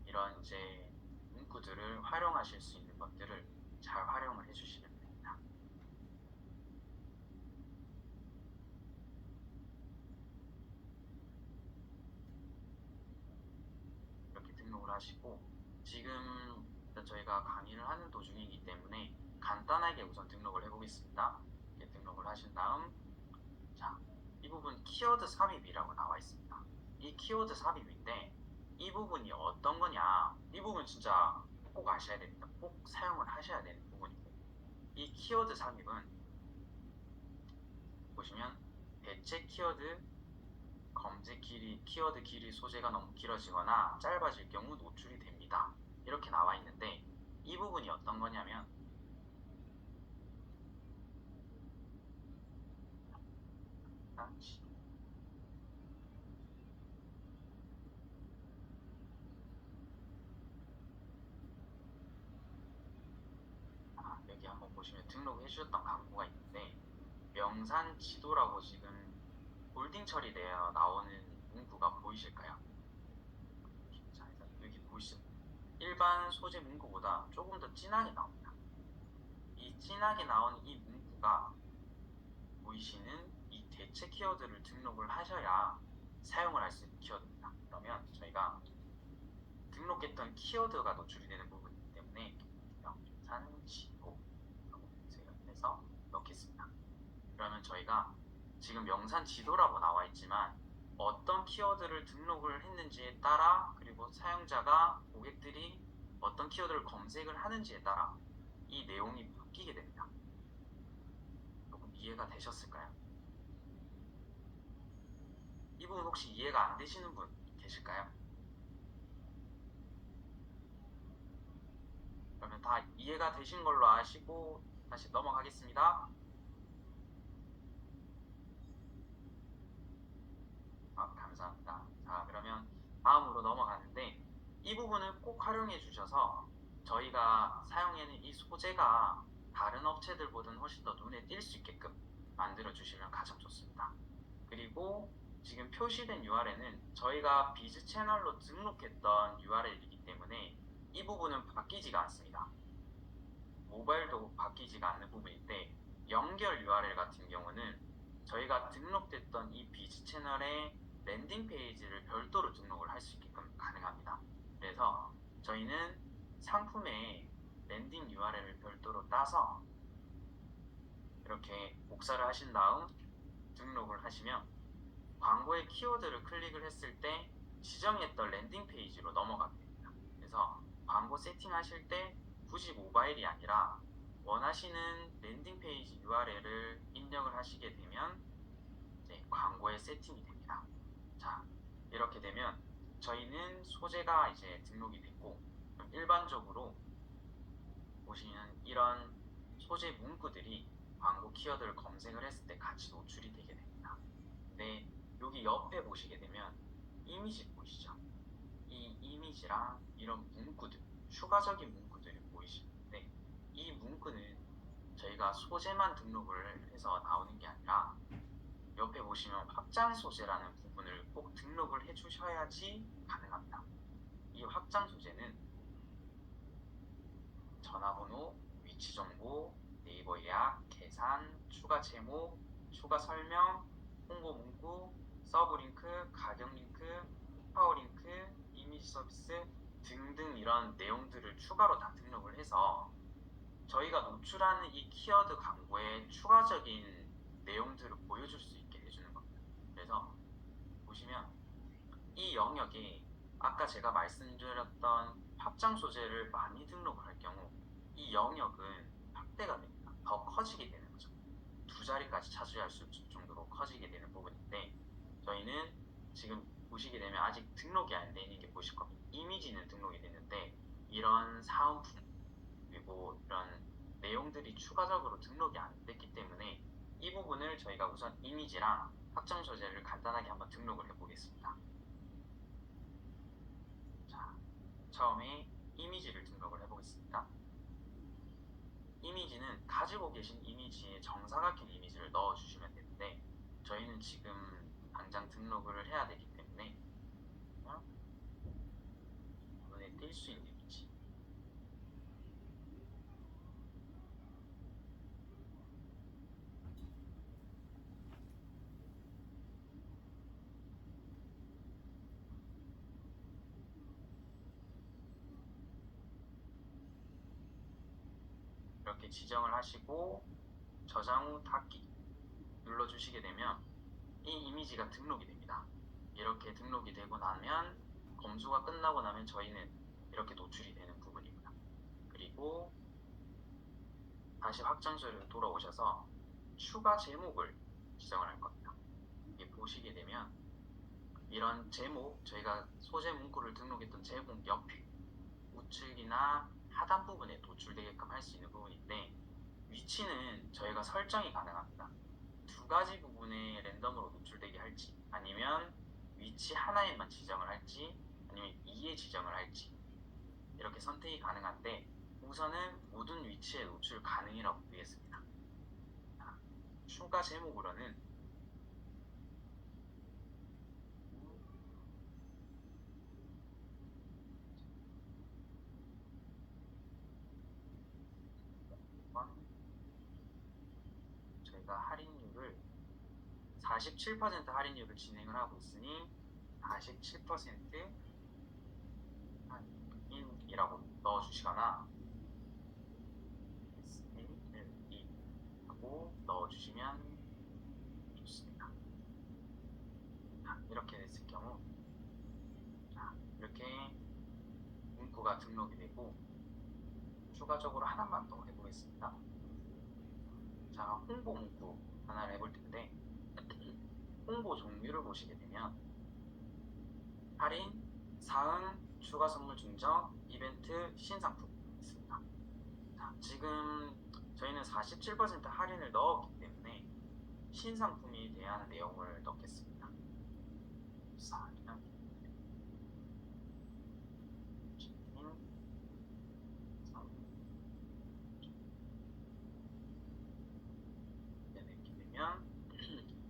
Speaker 1: 이런 이제 문구들을 활용하실 수 있는 것들을 잘 활용을 해주시면 됩니다. 이렇게 등록을 하시고 지금 일단 저희가 강의를 하는 도중이기 때문에 간단하게 우선 등록을 해보겠습니다. 이렇게 등록을 하신 다음 자, 이 부분 키워드 삽입이라고 나와 있습니다. 이 키워드 삽입인데 이 부분이 어떤 거냐, 이 부분 진짜 꼭 아셔야 됩니다. 꼭 사용을 하셔야 되는 부분이고, 이 키워드 삽입은 보시면 대체 키워드 검색 길이, 키워드 길이 소재가 너무 길어지거나 짧아질 경우 노출이 됩니다. 이렇게 나와 있는데 이 부분이 어떤 거냐면 여기 한번 보시면 등록해 주셨던 광고가 있는데 명산 지도라고 지금 홀딩 처리되어 나오는 문구가 보이실까요? 자, 일단 여기 보시면 일반 소재 문구보다 조금 더 진하게 나옵니다. 이 진하게 나오는 이 문구가 보이시는 이 대체 키워드를 등록을 하셔야 사용을 할 수 있는 키워드입니다. 그러면 저희가 등록했던 키워드가 노출이 되는 부분이기 때문에 명산지도 제가 해서 넣겠습니다. 그러면 저희가 지금 명산지도라고 나와 있지만 어떤 키워드를 등록을 했는지에 따라, 그리고 사용자가, 고객들이 어떤 키워드를 검색을 하는지에 따라 이 내용이 바뀌게 됩니다. 조금 이해가 되셨을까요? 이 부분 혹시 이해가 안 되시는 분 계실까요? 그러면 다 이해가 되신 걸로 아시고 다시 넘어가겠습니다. 감사합니다. 자, 그러면 다음으로 넘어가는데 이 부분을 꼭 활용해 주셔서 저희가 사용하는 이 소재가 다른 업체들보다는 훨씬 더 눈에 띌 수 있게끔 만들어 주시면 가장 좋습니다. 그리고 지금 표시된 URL은 저희가 비즈 채널로 등록했던 URL이기 때문에 이 부분은 바뀌지가 않습니다. 모바일도 바뀌지가 않는 부분인데 연결 URL 같은 경우는 저희가 등록됐던 이 비즈 채널의 랜딩 페이지를 별도로 등록을 할 수 있게끔 가능합니다. 그래서 저희는 상품의 랜딩 URL을 별도로 따서 이렇게 복사를 하신 다음 등록을 하시면 광고의 키워드를 클릭을 했을 때 지정했던 랜딩 페이지로 넘어가게 됩니다. 그래서 광고 세팅하실 때 굳이 모바일이 아니라 원하시는 랜딩 페이지 URL을 입력을 하시게 되면 이제 광고에 세팅이 됩니다. 자, 이렇게 되면 저희는 소재가 이제 등록이 됐고, 그럼 일반적으로 보시면 이런 소재 문구들이 광고 키워드를 검색을 했을 때 같이 노출이 되게 됩니다. 근데 여기 옆에 보시게 되면 이미지 보이시죠? 이 이미지랑 이런 문구들, 추가적인 문구들이 보이시는데 이 문구는 저희가 소재만 등록을 해서 나오는 게 아니라 옆에 보시면 확장 소재라는 부분을 꼭 등록을 해 주셔야지 가능합니다. 이 확장 소재는 전화번호, 위치 정보, 네이버 예약, 계산, 추가 제목, 추가 설명, 홍보 문구, 서브 링크, 가격 링크, 파워 링크, 이미지 서비스 등등 이런 내용들을 추가로 다 등록을 해서 저희가 노출하는 이 키워드 광고에 추가적인 내용들을 보여줄 수 있게 해주는 겁니다. 그래서 보시면 이 영역에 아까 제가 말씀드렸던 확장 소재를 많이 등록을 할 경우 이 영역은 확대가 됩니다. 더 커지게 되는 거죠. 두 자리까지 차지할 수 있을 정도로 커지게 되는 부분인데 저희는 지금 보시게 되면 아직 등록이 안 돼 있는 게 보실 겁니다. 이미지는 등록이 됐는데 이런 사은품 그리고 이런 내용들이 추가적으로 등록이 안 됐기 때문에 이 부분을 저희가 우선 이미지랑 확장 소재를 간단하게 한번 등록을 해보겠습니다. 자, 처음에 이미지를 등록을 해보겠습니다. 이미지는 가지고 계신 이미지에 정사각형 이미지를 넣어주시면 되는데 저희는 지금 당장 등록을 해야 되기 때문에 눈에 띌 수 있는 이미지 이렇게 지정을 하시고 저장 후 닫기 눌러주시게 되면 이 이미지가 등록이 됩니다. 이렇게 등록이 되고 나면 검수가 끝나고 나면 저희는 이렇게 노출이 되는 부분입니다. 그리고 다시 확장소리로 돌아오셔서 추가 제목을 지정을 할 겁니다. 이게 보시게 되면 이런 제목, 저희가 소재 문구를 등록했던 제목 옆에 우측이나 하단 부분에 노출되게끔 할 수 있는 부분인데 위치는 저희가 설정이 가능합니다. 두 가지 부분에 랜덤으로 노출되게 할지 아니면 위치 하나에만 지정을 할지 아니면 2에 지정을 할지 이렇게 선택이 가능한데 우선은 모든 위치에 노출 가능이라고 보겠습니다. 추가 제목으로는 저희가 할인율을 47% 할인율을 진행을 하고 있으니 47% 할인이라고 넣어주시거나 SALE 하고 넣어주시면 좋습니다. 이렇게 됐을 경우 이렇게 문구가 등록이 되고 추가적으로 하나만 더 해보겠습니다. 자, 홍보 문구 하나를 해볼 텐데 홍보 종류를 보시게 되면 할인, 사응, 추가 선물 증정, 이벤트, 신상품 있습니다. 자, 지금 저희는 47% 할인을 넣었기 때문에 신상품에 대한 내용을 넣겠습니다.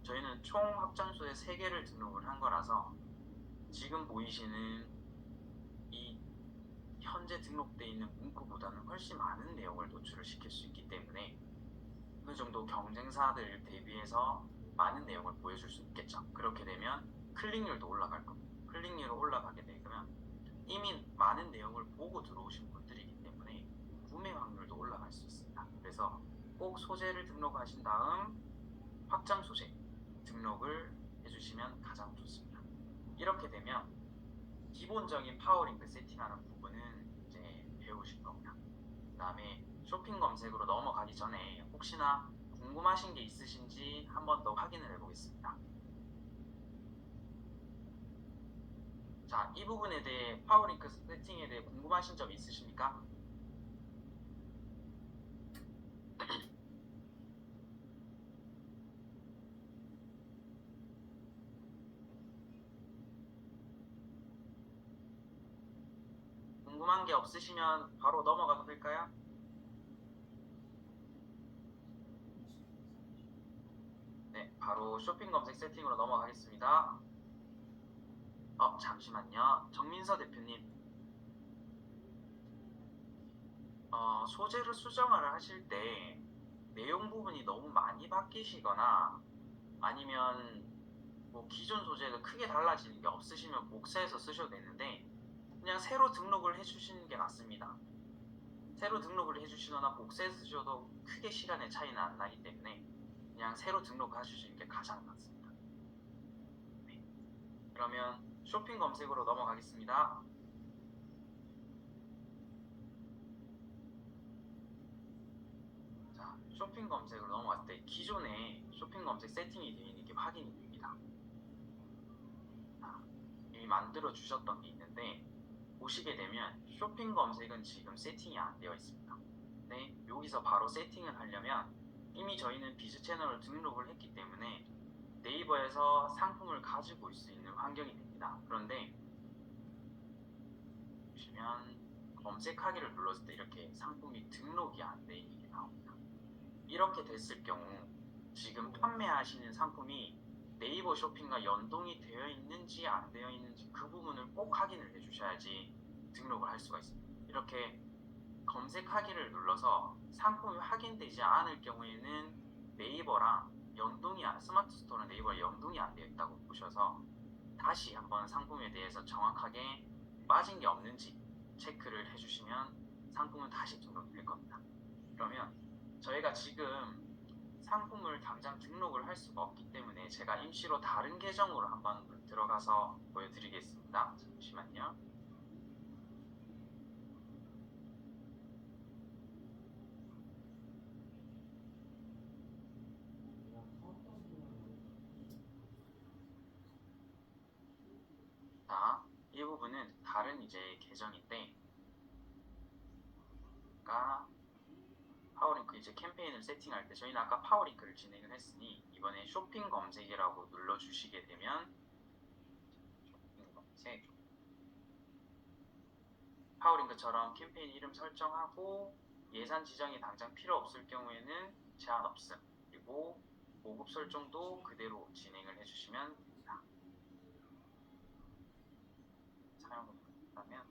Speaker 1: 저희는 총 확장소에 3개를 등록을 한 거라서 지금 보이시는 이 현재 등록되어 있는 문구보다는 훨씬 많은 내용을 노출을 시킬 수 있기 때문에 어느 정도 경쟁사들 대비해서 많은 내용을 보여줄 수 있겠죠. 그렇게 되면 클릭률도 올라갈 겁니다. 클릭률이 올라가게 되면 이미 많은 내용을 보고 들어오신 분들이기 때문에 구매 확률도 올라갈 수 있습니다. 그래서 꼭 소재를 등록하신 다음 확장 소재 등록을 해주시면 가장 좋습니다. 이렇게 되면 기본적인 파워링크 세팅하는 부분은 이제 배우실 겁니다. 그 다음에 쇼핑 검색으로 넘어가기 전에 혹시나 궁금하신 게 있으신지 한 번 더 확인을 해보겠습니다. 자, 이 부분에 대해 파워링크 세팅에 대해 궁금하신 점 있으십니까? 궁금한 게 없으시면 바로 넘어가도 될까요? 네, 바로 쇼핑 검색 세팅으로 넘어가겠습니다. 잠시만요. 정민서 대표님. 소재를 수정을 하실 때 내용 부분이 너무 많이 바뀌시거나 아니면 뭐 기존 소재가 크게 달라지는 게 없으시면 복사해서 쓰셔도 되는데 그냥 새로 등록을 해주시는 게 낫습니다. 새로 등록을 해주시거나 복사해서 쓰셔도 크게 시간의 차이는 안 나기 때문에 그냥 새로 등록해 주시는 게 가장 낫습니다. 네. 그러면 쇼핑 검색으로 넘어가겠습니다. 자, 쇼핑 검색으로 넘어갔을 때 기존에 쇼핑 검색 세팅이 되어 있는 게 확인이 됩니다. 자, 이미 만들어 주셨던 게 있는데 보시게 되면 쇼핑 검색은 지금 세팅이 안 되어 있습니다. 네, 여기서 바로 세팅을 하려면 이미 저희는 비즈 채널을 등록을 했기 때문에 네이버에서 상품을 가지고 올 수 있는 환경이 됩니다. 그런데 보시면 검색하기를 눌렀을 때 이렇게 상품이 등록이 안 돼 있는 게 나옵니다. 이렇게 됐을 경우 지금 판매하시는 상품이 네이버 쇼핑과 연동이 되어 있는지 안 되어 있는지 그 부분을 꼭 확인을 해주셔야지 등록을 할 수가 있습니다. 이렇게 검색하기를 눌러서 상품이 확인되지 않을 경우에는 네이버랑 스마트 스토어랑 네이버에 연동이 안 되어 있다고 보셔서 다시 한번 상품에 대해서 정확하게 빠진 게 없는지 체크를 해주시면 상품은 다시 등록이 될 겁니다. 그러면 저희가 지금 상품을 당장 등록을 할 수가 없기 때문에 제가 임시로 다른 계정으로 한번 들어가서 보여드리겠습니다. 잠시만요. 자, 이 부분은 다른 이제 계정인데, 아까 파워링크 이제 캠페인을 세팅할 때 저희는 아까 파워링크를 진행을 했으니 이번에 쇼핑 검색이라고 눌러주시게 되면 쇼핑 검색 파워링크처럼 캠페인 이름 설정하고 예산 지정이 당장 필요 없을 경우에는 제한 없음 그리고 보급 설정도 그대로 진행을 해주시면 됩니다. 사용을 한다면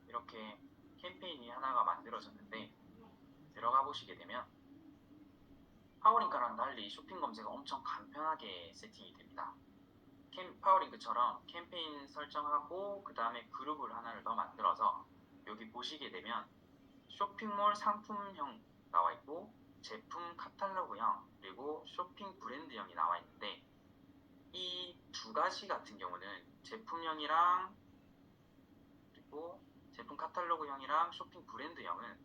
Speaker 1: 이렇게 캠페인이 하나가 만들어졌는데 들어가 보시게 되면 파워링크랑 달리 쇼핑 검색은 엄청 간편하게 세팅이 됩니다. 파워링크처럼 캠페인 설정하고 그 다음에 그룹을 하나를 더 만들어서 여기 보시게 되면 쇼핑몰 상품형 나와 있고 제품 카탈로그형 그리고 쇼핑 브랜드형이 나와 있는데 이 두 가지 같은 경우는 제품형이랑 그리고 제품 카탈로그형이랑 쇼핑 브랜드형은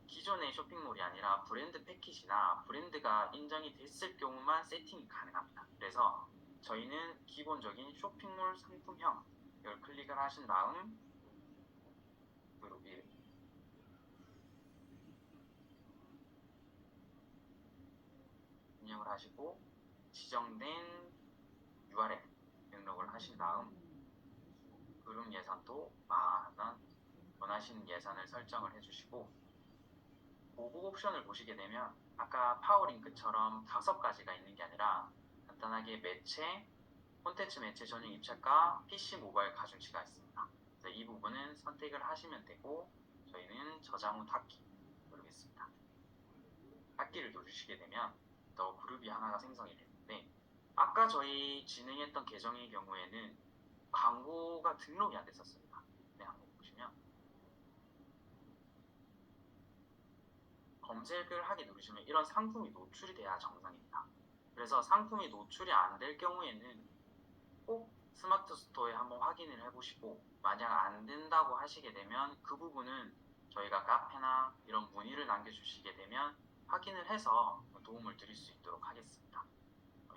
Speaker 1: 기존의 쇼핑몰이 아니라 브랜드 패키지나 브랜드가 인정이 됐을 경우만 세팅이 가능합니다. 그래서 저희는 기본적인 쇼핑몰 상품형 이걸 클릭을 하신 다음 그룹 이름 입력을 하시고 지정된 URL 등록을 하신 다음 그룹 예산도 10,000원 원하시는 예산을 설정을 해주시고 보급 옵션을 보시게 되면 아까 파워링크처럼 5가지가 있는 게 아니라 간단하게 매체, 콘텐츠 매체 전용 입찰가, PC 모바일 가중치가 있습니다. 그래서 이 부분은 선택을 하시면 되고 저희는 저장 후 닫기 누르겠습니다. 닫기를 누르시게 되면 더 그룹이 하나가 생성이 되는데 아까 저희 진행했던 계정의 경우에는 광고가 등록이 안 됐었습니다. 네, 한번 보시면 검색을 하게 누르시면 이런 상품이 노출이 돼야 정상입니다. 그래서 상품이 노출이 안 될 경우에는 꼭 스마트 스토어에 한번 확인을 해보시고 만약 안 된다고 하시게 되면 그 부분은 저희가 카페나 이런 문의를 남겨주시게 되면 확인을 해서 도움을 드릴 수 있도록 하겠습니다.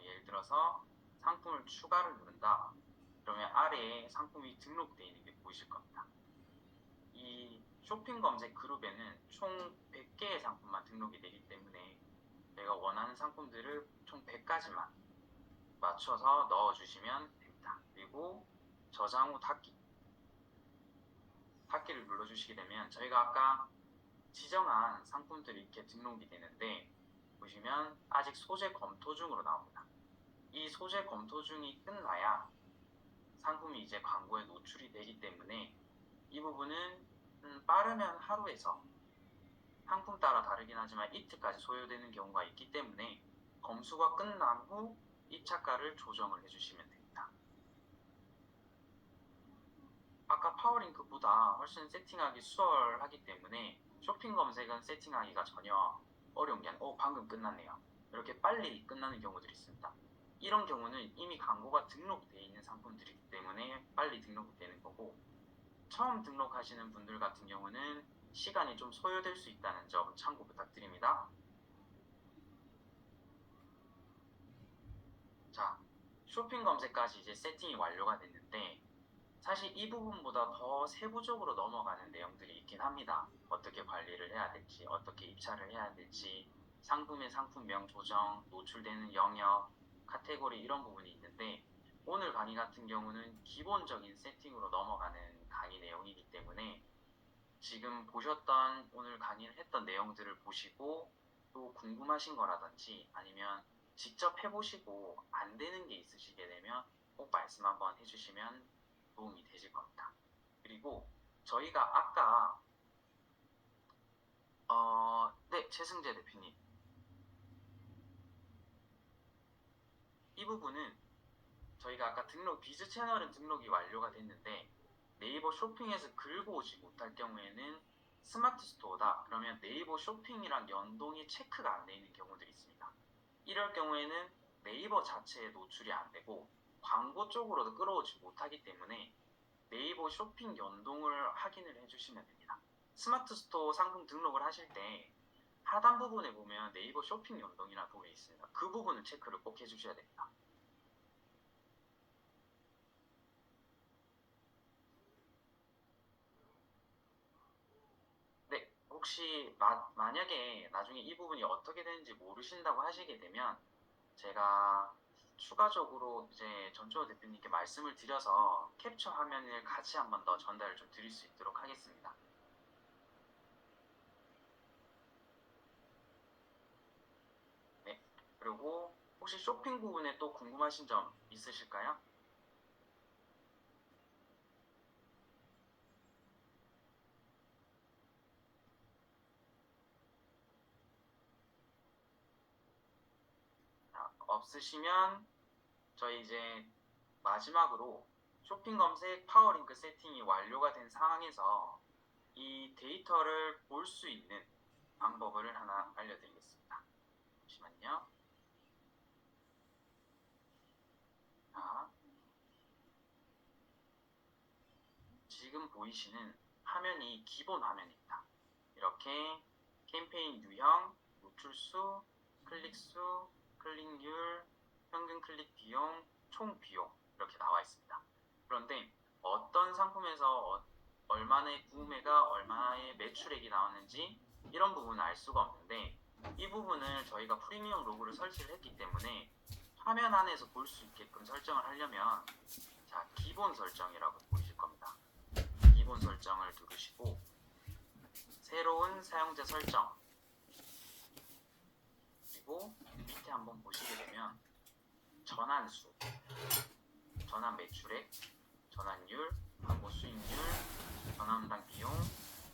Speaker 1: 예를 들어서 상품을 추가를 누른다. 그러면 아래에 상품이 등록되어 있는 게 보이실 겁니다. 이 쇼핑 검색 그룹에는 총 100개의 상품만 등록이 되기 때문에 내가 원하는 상품들을 총 100가지만 맞춰서 넣어주시면 됩니다. 그리고 저장 후 닫기를 눌러주시게 되면 저희가 아까 지정한 상품들이 이렇게 등록이 되는데 보시면 아직 소재 검토 중으로 나옵니다. 이 소재 검토 중이 끝나야 상품이 이제 광고에 노출이 되기 때문에 이 부분은 빠르면 하루에서 상품 따라 다르긴 하지만 이틀까지 소요되는 경우가 있기 때문에 검수가 끝난 후 입착가를 조정을 해주시면 됩니다. 아까 파워링크보다 훨씬 세팅하기 수월하기 때문에 쇼핑 검색은 세팅하기가 전혀 어려운 게 아니라 방금 끝났네요. 이렇게 빨리 끝나는 경우들이 있습니다. 이런 경우는 이미 광고가 등록되어 있는 상품들이기 때문에 빨리 등록되는 거고, 처음 등록하시는 분들 같은 경우는 시간이 좀 소요될 수 있다는 점 참고 부탁드립니다. 자, 쇼핑 검색까지 이제 세팅이 완료가 됐는데 사실 이 부분보다 더 세부적으로 넘어가는 내용들이 있긴 합니다. 어떻게 관리를 해야 될지, 어떻게 입찰을 해야 될지, 상품의 상품명 조정, 노출되는 영역, 카테고리 이런 부분이 있는데 오늘 강의 같은 경우는 기본적인 세팅으로 넘어가는 강의 내용이기 때문에 지금 보셨던 오늘 강의를 했던 내용들을 보시고 또 궁금하신 거라든지 아니면 직접 해보시고 안 되는 게 있으시게 되면 꼭 말씀 한번 해주시면 도움이 되실 겁니다. 그리고 저희가 아까 네, 최승재 대표님, 이 부분은 저희가 아까 비즈 채널은 등록이 완료가 됐는데 네이버 쇼핑에서 긁어 오지 못할 경우에는 스마트 스토어다 그러면 네이버 쇼핑이랑 연동이 체크가 안 되어 있는 경우들이 있습니다. 이럴 경우에는 네이버 자체에 노출이 안 되고 광고 쪽으로도 끌어오지 못하기 때문에 네이버 쇼핑 연동을 확인을 해주시면 됩니다. 스마트 스토어 상품 등록을 하실 때 하단 부분에 보면 네이버 쇼핑 연동이라는 부분이 있습니다. 그 부분을 체크를 꼭 해주셔야 됩니다. 네, 혹시 만약에 나중에 이 부분이 어떻게 되는지 모르신다고 하시게 되면 제가 추가적으로 이제 전초호 대표님께 말씀을 드려서 캡처 화면을 같이 한 번 더 전달을 좀 드릴 수 있도록 하겠습니다. 네, 그리고 혹시 쇼핑 부분에 또 궁금하신 점 있으실까요? 없으시면 저희 이제 마지막으로 쇼핑 검색 파워링크 세팅이 완료가 된 상황에서 이 데이터를 볼 수 있는 방법을 하나 알려드리겠습니다. 잠시만요. 자, 지금 보이시는 화면이 기본 화면입니다. 이렇게 캠페인 유형, 노출수, 클릭수, 클릭률, 평균 클릭 비용, 총 비용 이렇게 나와 있습니다. 그런데 어떤 상품에서 얼마의 구매가 얼마의 매출액이 나왔는지 이런 부분은 알 수가 없는데 이 부분을 저희가 프리미엄 로고를 설치를 했기 때문에 화면 안에서 볼 수 있게끔 설정을 하려면 자, 기본 설정이라고 보이실 겁니다. 기본 설정을 누르시고 새로운 사용자 설정 그리고 밑에 한번 보시게 되면 전환수, 전환 매출액, 전환율, 광고 수익률, 전환당 비용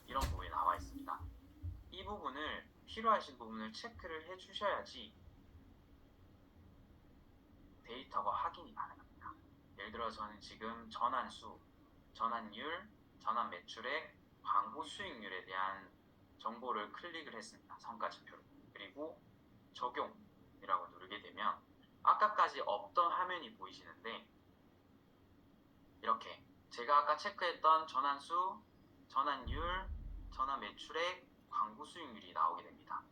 Speaker 1: 이런 부분이 나와 있습니다. 이 부분을 필요하신 부분을 체크를 해 주셔야지 데이터가 확인이 가능합니다. 예를 들어 저는 지금 전환수, 전환율, 전환 매출액, 광고 수익률에 대한 정보를 클릭을 했습니다. 성과지표로. 그리고 적용이라고 누르게 되면 아까까지 없던 화면이 보이시는데 이렇게 제가 아까 체크했던 전환수, 전환율, 전환 매출액, 광고 수익률이 나오게 됩니다.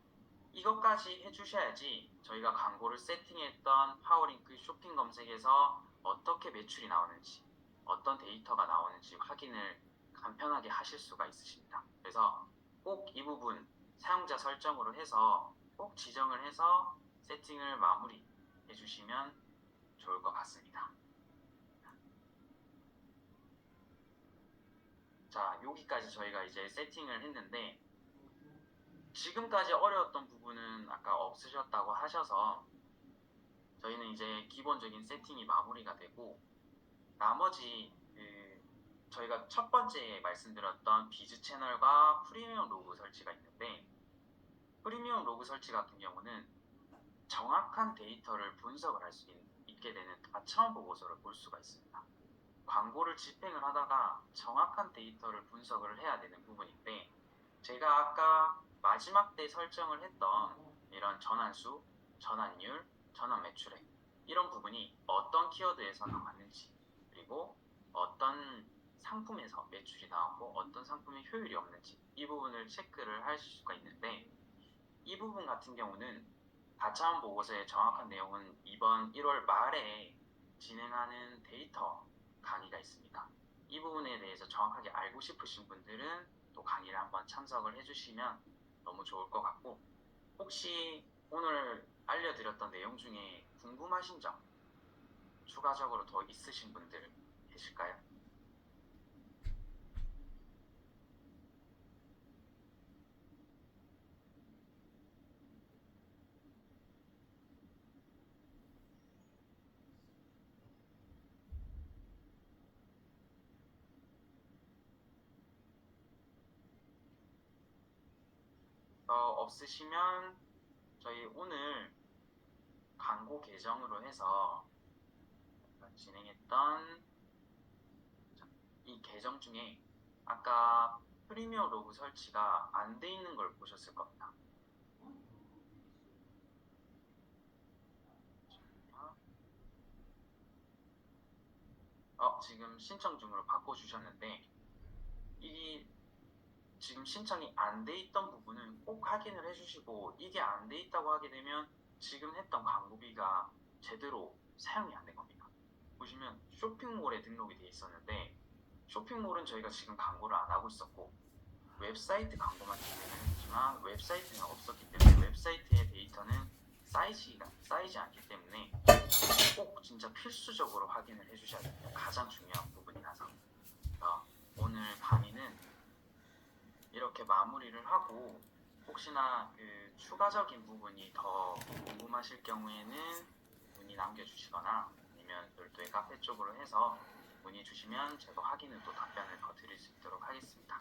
Speaker 1: 이것까지 해주셔야지 저희가 광고를 세팅했던 파워링크 쇼핑 검색에서 어떻게 매출이 나오는지, 어떤 데이터가 나오는지 확인을 간편하게 하실 수가 있으십니다. 그래서 꼭 이 부분 사용자 설정으로 해서 꼭 지정을 해서 세팅을 마무리 해주시면 좋을 것 같습니다. 자, 여기까지 저희가 이제 세팅을 했는데, 지금까지 어려웠던 부분은 아까 없으셨다고 하셔서 저희는 이제 기본적인 세팅이 마무리가 되고, 나머지 저희가 첫 번째 말씀드렸던 비즈 채널과 프리미엄 로그 설치가 있는데, 프리미엄 로그 설치 같은 경우는 정확한 데이터를 분석을 할 수 있게 되는 가차원 보고서를 볼 수가 있습니다. 광고를 집행을 하다가 정확한 데이터를 분석을 해야 되는 부분인데, 제가 아까 마지막 때 설정을 했던 이런 전환수, 전환율, 전환 매출액, 이런 부분이 어떤 키워드에서 나왔는지, 그리고 어떤 상품에서 매출이 나오고 어떤 상품의 효율이 없는지, 이 부분을 체크를 할 수가 있는데, 이 부분 같은 경우는 가차원 보고서의 정확한 내용은 이번 1월 말에 진행하는 데이터 강의가 있습니다. 이 부분에 대해서 정확하게 알고 싶으신 분들은 또 강의를 한번 참석을 해주시면 너무 좋을 것 같고, 혹시 오늘 알려드렸던 내용 중에 궁금하신 점 추가적으로 더 있으신 분들 계실까요? 없으시면 저희 오늘 광고 계정으로 해서 진행했던 이 계정 중에 아까 프리미엄 로그 설치가 안 돼 있는 걸 보셨을 겁니다. 지금 신청 중으로 바꿔주셨는데, 이 지금 신청이 안 돼 있던 부분은 꼭 확인을 해주시고, 이게 안 돼 있다고 하게 되면 지금 했던 광고비가 제대로 사용이 안 된 겁니다. 보시면 쇼핑몰에 등록이 돼 있었는데, 쇼핑몰은 저희가 지금 광고를 안 하고 있었고, 웹사이트 광고만 진행을 했지만 웹사이트는 없었기 때문에 웹사이트의 데이터는 쌓이지 않기 때문에 꼭 진짜 필수적으로 확인을 해주셔야 됩니다. 가장 중요한 부분이라서. 오늘 강의는 이렇게 마무리를 하고, 혹시나 추가적인 부분이 더 궁금하실 경우에는 문의 남겨주시거나 아니면 별도의 카페 쪽으로 해서 문의 주시면 제가 확인을 또 답변을 더 드릴 수 있도록 하겠습니다.